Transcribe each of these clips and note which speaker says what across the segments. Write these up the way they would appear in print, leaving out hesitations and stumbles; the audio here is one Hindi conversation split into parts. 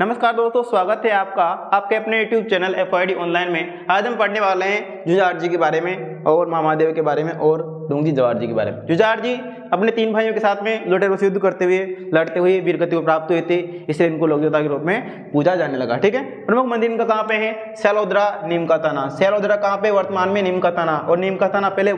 Speaker 1: नमस्कार दोस्तों, स्वागत है आपका आपके अपने YouTube चैनल FYD ऑनलाइन में। आज हम पढ़ने वाले हैं जुझार जी के बारे में और महादेव के बारे में और डोंगजी जवाहर जी के बारे में। जुझार जी अपने 3 भाइयों के साथ में लोटेरों से युद्ध करते हुए लड़ते हुए वीरगति को प्राप्त हुए थे, इसलिए इनको लोक देवता के रूप में पूजा जाने लगा। ठीक है, प्रमुख मंदिर इनका कहाँ पे है? सैलोदरा, नीम का थाना। सैलोदरा कहाँ पे? वर्तमान में नीम का थाना। और नीम का थाना पहले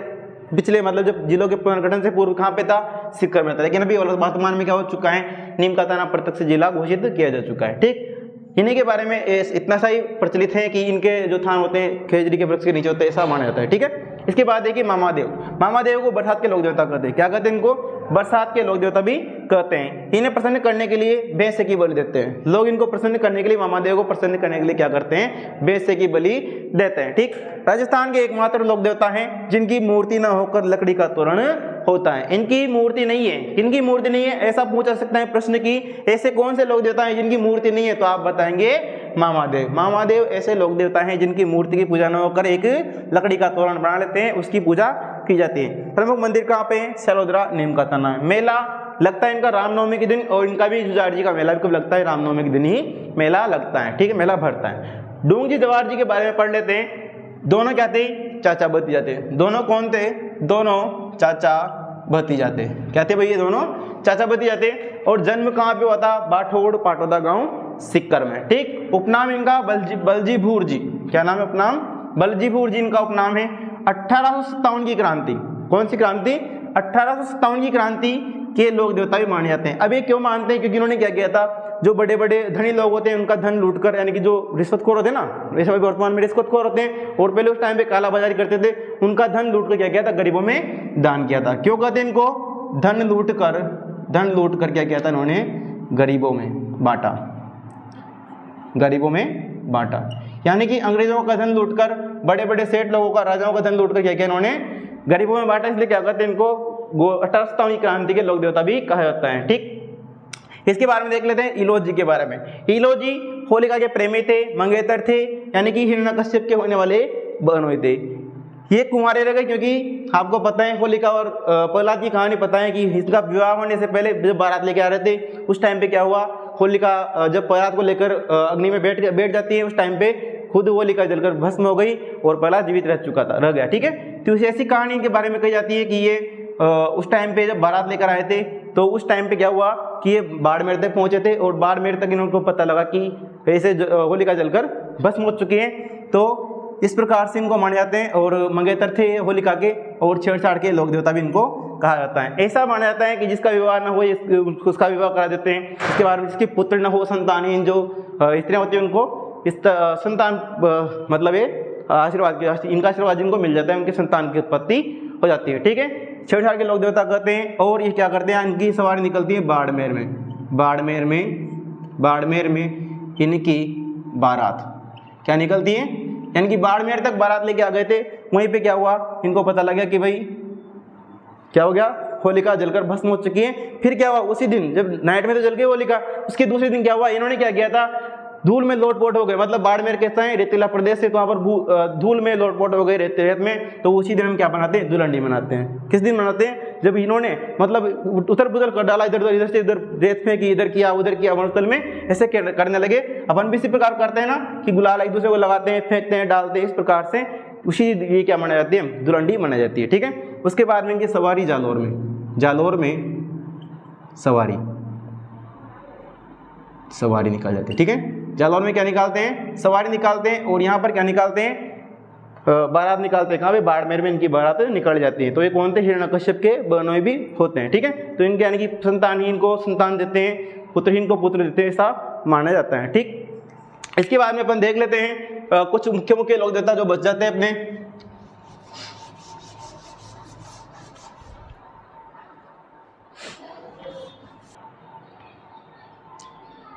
Speaker 1: पिछले मतलब जब जिलों के पुनर्गठन से पूर्व कहाँ पे था? सीकर में था, लेकिन अभी वर्तमान में क्या हो चुका है? नीम का थाना प्रत्यक्ष जिला घोषित किया जा चुका है। ठीक, इन्हीं के बारे में इतना सा ही प्रचलित है कि इनके जो थान होते हैं खेजड़ी के वृक्ष के नीचे होते हैं, ऐसा माना जाता है। ठीक है, इसके बाद है कि मामादेव को बरसात के लोक देवता कहते हैं। क्या कहते हैं इनको? बरसात के लोक देवता भी कहते हैं। इन्हें प्रसन्न करने के लिए भैंस की बलि देते हैं लोग। इनको प्रसन्न करने के लिए, मामादेव को प्रसन्न करने के लिए क्या करते हैं? भैंस की बलि देते हैं। ठीक, राजस्थान के एकमात्र लोक देवता हैं जिनकी मूर्ति न होकर लकड़ी का तोरण होता है। इनकी मूर्ति नहीं है। किनकी मूर्ति नहीं है ऐसा पूछा सकता है प्रश्न की, ऐसे कौन से लोक देवता हैं जिनकी मूर्ति नहीं है? तो आप बताएंगे मामादेव। मामादेव ऐसे लोक देवता हैं जिनकी मूर्ति की पूजा न होकर एक लकड़ी का तोरण बना लेते हैं, उसकी पूजा की जाती है। प्रमुख मंदिर कहाँ पे है? सैलोदरा, नीम का थाना। मेला लगता है इनका रामनवमी के दिन, और इनका भी जुझार जी का मेला भी कब लगता है? रामनवमी के दिन ही मेला लगता है। ठीक है, मेला भरता है। डोंगजी जवाहर जी के बारे में पढ़ लेते हैं। दोनों क्या थे? चाचा भतीजा थे। दोनों कौन थे? दोनों चाचा भतीजा थे। क्या थे भैया? दोनों चाचा भतीजा थे। और जन्म कहाँ पे हुआ था? बाठोड़ पाटोदा गांव सीकर में। ठीक, उपनाम इनका बलजीभूर जी। क्या नाम है उपनाम? बलजीभूर जी इनका उपनाम है। 1857 की क्रांति। कौन सी क्रांति? 1857 की क्रांति के लोक देवता भी माने जाते हैं। अब ये क्यों मानते हैं? क्योंकि इन्होंने क्या किया था, जो बड़े बड़े धनी लोग होते हैं उनका धन लूटकर, यानी कि जो रिश्वतखोर होते हैं ना, वैसे वर्तमान में रिश्वतखोर होते हैं और पहले उस टाइम पे काला बाजारी करते थे, उनका धन लूटकर क्या किया था? गरीबों में दान किया था। क्यों कहते हैं इनको? धन लूट कर क्या किया था इन्होंने? गरीबों में बांटा। गरीबों में बांटा, यानी कि अंग्रेजों का धन लूटकर, बड़े बड़े सेठ लोगों का, राजाओं का धन लूटकर क्या किया इन्होंने? गरीबों में बांटा। इसलिए क्या कहते हैं इनको? 1857 क्रांति के लोक देवता भी कहा जाता है। ठीक, इसके बारे में देख लेते हैं इलोज जी के बारे में। इलोज जी होलिका के प्रेमी थे, मंगेतर थे, यानी कि हिरण्यकश्यप के होने वाले बहनोई थे। ये कुंवारे रह गए क्योंकि आपको पता है होलिका और प्रहलाद की कहानी पता है कि इसका विवाह होने से पहले जब बारात लेके आ रहे थे, उस टाइम पे क्या हुआ? होलिका जब प्रहलाद को लेकर अग्नि में बैठ जाती है, उस टाइम पे खुद होलिका जलकर भस्म हो गई और प्रहलाद जीवित रह गया। ठीक है, तो ऐसी कहानी के बारे में कही जाती है कि ये उस टाइम पे जब बारात लेकर आए थे, तो उस टाइम पे क्या हुआ कि ये बाड़मेर तक पहुंचे थे और बाड़मेर तक इनको पता लगा कि ऐसे होलिका जलकर भस्म हो चुकी है। तो इस प्रकार से इनको माने जाते हैं। और मंगेतर थे होलिका के, और छेड़छाड़ के लोक देवता भी इनको कहा जाता है। ऐसा माना जाता है कि जिसका विवाह न हो उसका विवाह करा देते हैं। इसके बाद में जिसके पुत्र न हो, संतानहीन जो स्त्रियाँ होती हैं उनको इस संतान मतलब ये आशीर्वाद, इनका आशीर्वाद जिनको मिल जाता है, उनके संतान की उत्पत्ति हो जाती है। ठीक है, छेड़छाड़ के लोक देवता कहते हैं। और ये क्या करते हैं? इनकी सवारी निकलती है बाड़मेर में इनकी बारात क्या निकलती है, यानी कि बाड़मेर तक बारात लेके आ गए थे। वहीं पे क्या हुआ? इनको पता लगा कि भाई क्या हो गया? होलिका जलकर भस्म हो चुकी है। फिर क्या हुआ? उसी दिन जब नाइट में तो जल गई होलिका, उसके दूसरे दिन क्या हुआ? इन्होंने क्या किया था? धूल में लोटपोट हो गए। मतलब बाड़मेर कैसा है? रेतीला प्रदेश से, तो वहाँ पर धूल में लोटपोट हो गए रेत में। तो उसी दिन हम क्या बनाते हैं? दुलंडी मनाते हैं। किस दिन मनाते हैं? जब इन्होंने मतलब उथल पुथल कर डाला, इधर से इधर रेत फेंकी, इधर किया उधर किया, वनस्थल में ऐसे करने लगे। अपन भी इसी प्रकार करते हैं ना कि गुलाल एक दूसरे को लगाते हैं, फेंकते हैं, डालते हैं, इस प्रकार से उसी ये क्या मनाई जाती है? दुलंडी मनाई जाती है। ठीक है, उसके बाद में इनकी सवारी जालोर में सवारी निकाल जाती है। ठीक है, जालौर में क्या निकालते हैं? सवारी निकालते हैं। और यहाँ पर क्या निकालते हैं? बारात निकालते हैं। कहाँ पे? बाड़मेर में इनकी बारात निकल जाती है। तो ये कौन थे? हिरण्यकश्यप के बहनोई भी होते हैं। ठीक है, तो इनके यानी कि संतानहीन को संतान देते हैं, पुत्रहीन को पुत्र देते हैं, ऐसा माना जाता है। ठीक, इसके बाद में अपन देख लेते हैं कुछ मुख्य लोक देवता जो बच जाते हैं अपने।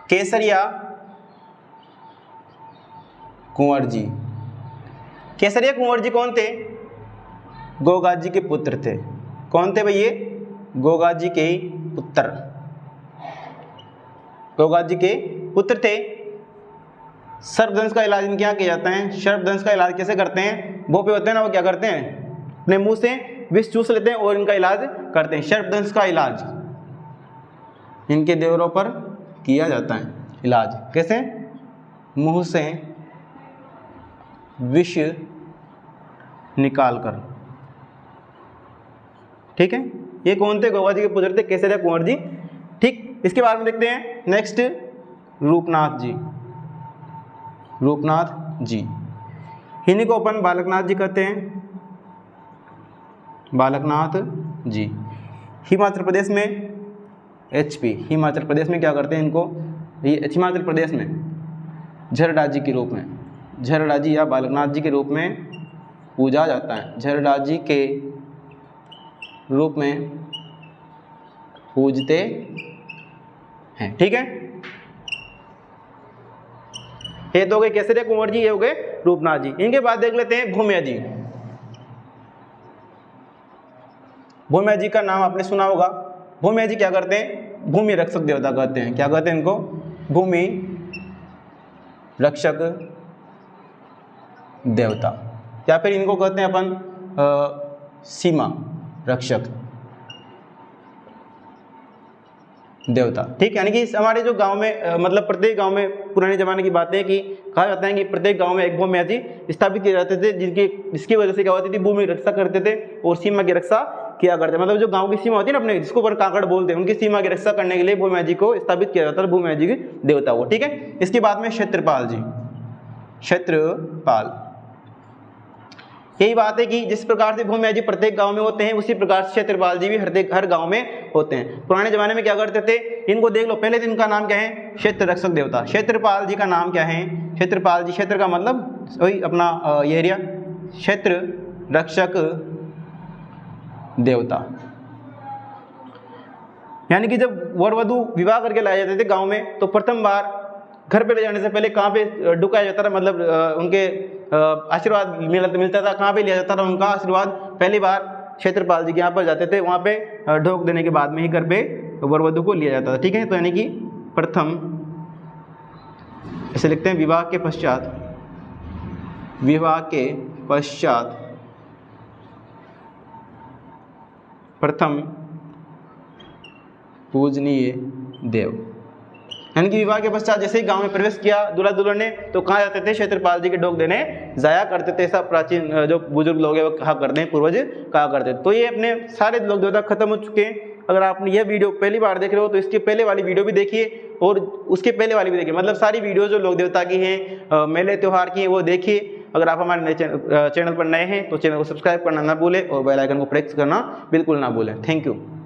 Speaker 1: केसरिया कुंवर जी। केसरिया कुंवर जी कौन थे? गोगा जी के पुत्र थे। कौन थे भैया? गोगा जी के पुत्र। गोगा जी के पुत्र थे। सर्पदंश का इलाज इनके यहाँ किया जाता है। सर्पदंश का इलाज कैसे करते हैं? वो पे होते हैं ना, वो क्या करते हैं? अपने मुंह से विष चूस लेते हैं और इनका इलाज करते हैं। सर्पदंश का इलाज इनके देवरों पर किया जाता है। इलाज। कैसे? मुंह से विष निकाल कर। ठीक है, ये कौन थे? गोवा जी के पुत्र थे केसरिया कुंवर जी। ठीक, इसके बारे में देखते हैं। नेक्स्ट रूपनाथ जी। रूपनाथ जी, इन्हीं को अपन बालकनाथ जी कहते हैं। बालकनाथ जी हिमाचल प्रदेश में HP, हिमाचल प्रदेश में क्या करते हैं इनको? ये हिमाचल प्रदेश में झरडा जी के रूप में, झरडा जी या बालकनाथ जी के रूप में पूजा जाता है। झरडा जी के रूप में पूजते हैं। ठीक है, ये तो हो गए केसरिया कुंवर जी, ये हो गए रूपनाथ जी। इनके बाद देख लेते हैं भूमिया जी। भूमिया जी का नाम आपने सुना होगा। भूमिया जी क्या करते हैं? भूमि रक्षक देवता कहते हैं। क्या कहते हैं इनको? भूमि रक्षक देवता, या फिर इनको कहते हैं अपन सीमा रक्षक देवता। ठीक, यानी कि हमारे जो गांव में मतलब प्रत्येक गांव में पुराने जमाने की बातें हैं कि कहा जाता है कि प्रत्येक गांव में एक भूमिया जी स्थापित किए जाते थे, जिसकी वजह से क्या होती थी? भूमि रक्षा करते थे और सीमा की रक्षा किया करते। मतलब जो गांव की सीमा होती है ना अपने, जिसको पर काकड़ बोलते हैं, उनकी सीमा की रक्षा करने के लिए भूमिया जी को स्थापित किया जाता है, भूमिया जी के देवता को। ठीक है, इसके बाद में क्षेत्रपाल जी। क्षेत्रपाल, यही बात है कि जिस प्रकार से भूमिया जी प्रत्येक गांव में होते हैं, उसी प्रकार से क्षेत्रपाल जी भी हर गांव में होते हैं। पुराने जमाने में क्या करते थे? इनको देख लो, पहले दिन का नाम क्या है? क्षेत्र रक्षक देवता। क्षेत्रपाल जी का नाम क्या है? क्षेत्रपाल जी, क्षेत्र का मतलब वही अपना ये एरिया, क्षेत्र रक्षक देवता। यानी कि जब वर वधू विवाह करके लाए जाते थे गांव में, तो प्रथम बार घर पे ले जाने से पहले कहाँ पे डुकाया जाता था? मतलब उनके आशीर्वाद मिलता था। कहाँ पे लिया जाता था उनका आशीर्वाद? पहली बार क्षेत्रपाल जी के यहाँ पर जाते थे, वहाँ पे ढोक देने के बाद में ही घर पे वर वधू को लिया जाता था। ठीक है, तो यानी कि प्रथम, ऐसे लिखते हैं, विवाह के पश्चात, विवाह के पश्चात प्रथम पूजनीय देव। यानी कि विवाह के पश्चात जैसे ही गांव में प्रवेश किया दूल्हा दुल्हन ने, तो कहाँ जाते थे? क्षेत्रपाल जी के ढोक देने जाया करते थे। ऐसा प्राचीन जो बुजुर्ग लोग हैं वो कहा करते हैं, पूर्वज कहा करते थे। तो ये अपने सारे लोक देवता खत्म हो चुके हैं। अगर आपने यह वीडियो पहली बार देख रहे हो तो इसके पहले वाली वीडियो भी देखिए और उसके पहले वाली भी देखिए। मतलब सारी वीडियो जो लोक देवता की हैं, मेले त्योहार की हैं, वो देखिए। अगर आप हमारे चैनल पर नए हैं तो चैनल को सब्सक्राइब करना ना भूलें और बेल आइकन को प्रेस करना बिल्कुल ना भूलें। Thank you.